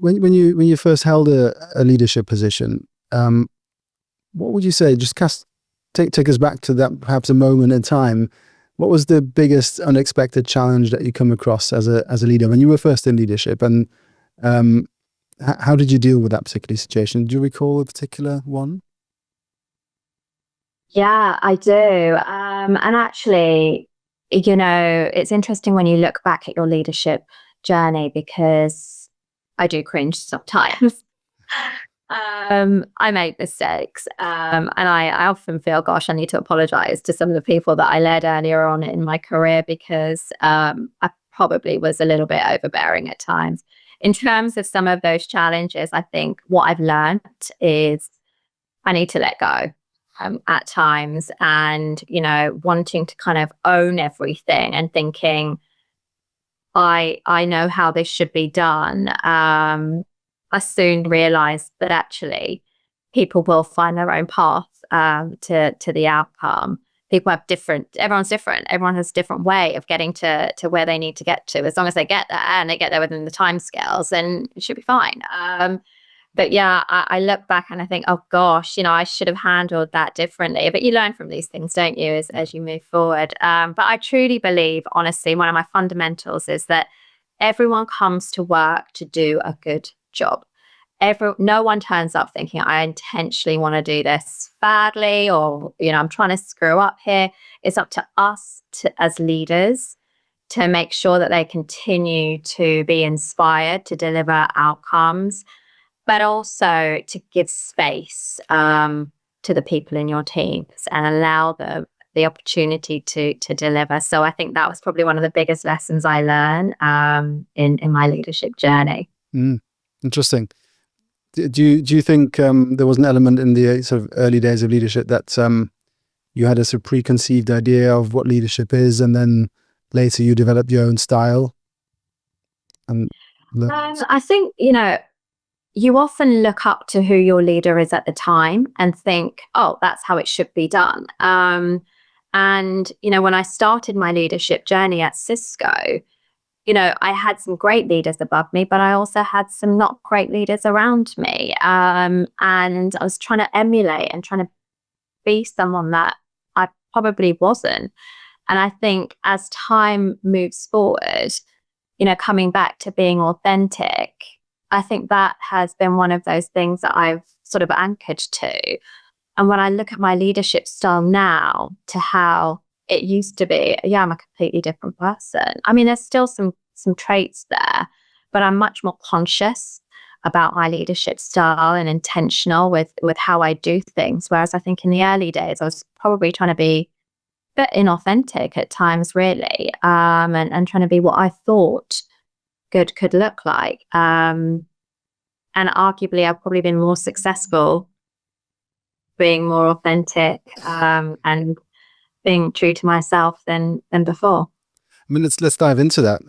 when you first held a leadership position, what would you say? Just take us back to that, perhaps a moment in time. What was the biggest unexpected challenge that you come across as a leader when you were first in leadership, and how did you deal with that particular situation? Do you recall a particular one? Yeah, I do. And actually, it's interesting when you look back at your leadership journey, because I do cringe sometimes. I make mistakes. And I often feel, gosh, I need to apologize to some of the people that I led earlier on in my career, because I probably was a little bit overbearing at times. In terms of some of those challenges, I think what I've learned is I need to let go at times, and, wanting to kind of own everything and thinking, I know how this should be done. I soon realized that actually people will find their own path to the outcome. People have everyone's different. Everyone has a different way of getting to where they need to get to. As long as they get there and they get there within the timescales, then it should be fine. But yeah, I look back and I think, oh gosh, I should have handled that differently. But you learn from these things, don't you, as you move forward. But I truly believe, honestly, one of my fundamentals is that everyone comes to work to do a good job. No one turns up thinking, I intentionally want to do this badly, or, I'm trying to screw up here. It's up to us as leaders to make sure that they continue to be inspired to deliver outcomes, but also to give space to the people in your teams and allow them the opportunity to deliver. So I think that was probably one of the biggest lessons I learned in my leadership journey. Interesting. Do you think there was an element in the sort of early days of leadership that you had a sort of preconceived idea of what leadership is, and then later you developed your own style? And I think, you often look up to who your leader is at the time and think, oh, that's how it should be done. And, when I started my leadership journey at Cisco, I had some great leaders above me, but I also had some not great leaders around me. And I was trying to emulate and trying to be someone that I probably wasn't. And I think as time moves forward, coming back to being authentic, I think that has been one of those things that I've sort of anchored to. And when I look at my leadership style now to how it used to be, yeah, I'm a completely different person. I mean, there's still some traits there, but I'm much more conscious about my leadership style and intentional with how I do things. Whereas I think in the early days, I was probably trying to be a bit inauthentic at times, really, and trying to be what I thought good could look like. And arguably, I've probably been more successful being more authentic and being true to myself than before. I mean, let's dive into that.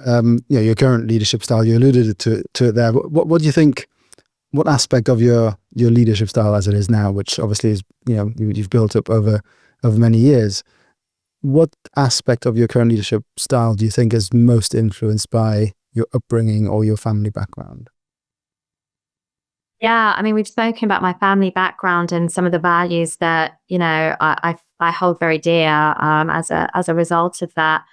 Your current leadership style, you alluded to it there. What do you think? What aspect of your leadership style as it is now, which obviously is you've built up over many years, what aspect of your current leadership style do you think is most influenced by your upbringing or your family background? Yeah, I mean, we've spoken about my family background and some of the values that I hold very dear as a result of that.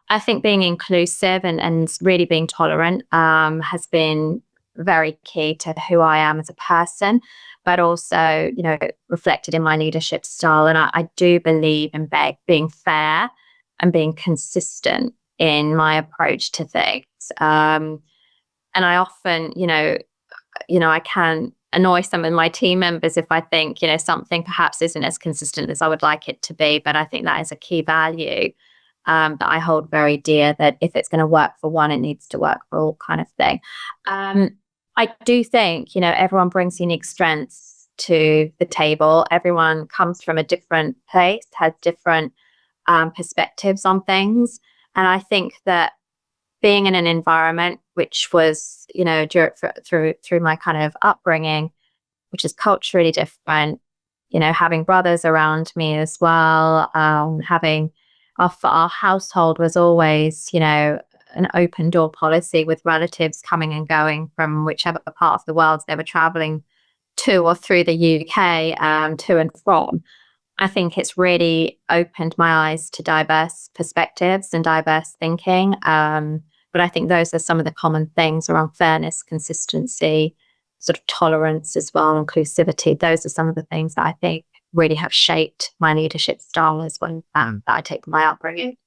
I think being inclusive and really being tolerant has been very key to who I am as a person, but also, reflected in my leadership style. And I do believe in being fair and being consistent in my approach to things. And I often, I can annoy some of my team members if I think, something perhaps isn't as consistent as I would like it to be. But I think that is a key value that I hold very dear, that if it's going to work for one, it needs to work for all, kind of thing. I do think, everyone brings unique strengths to the table. Everyone comes from a different place, has different perspectives on things. And I think that being in an environment which was, through my kind of upbringing, which is culturally different, having brothers around me as well, having our household was always, an open door policy with relatives coming and going from whichever part of the world they were traveling to or through the UK, to and from. I think it's really opened my eyes to diverse perspectives and diverse thinking. But I think those are some of the common things around fairness, consistency, sort of tolerance as well, inclusivity. Those are some of the things that I think really have shaped my leadership style as well, that I take from my upbringing.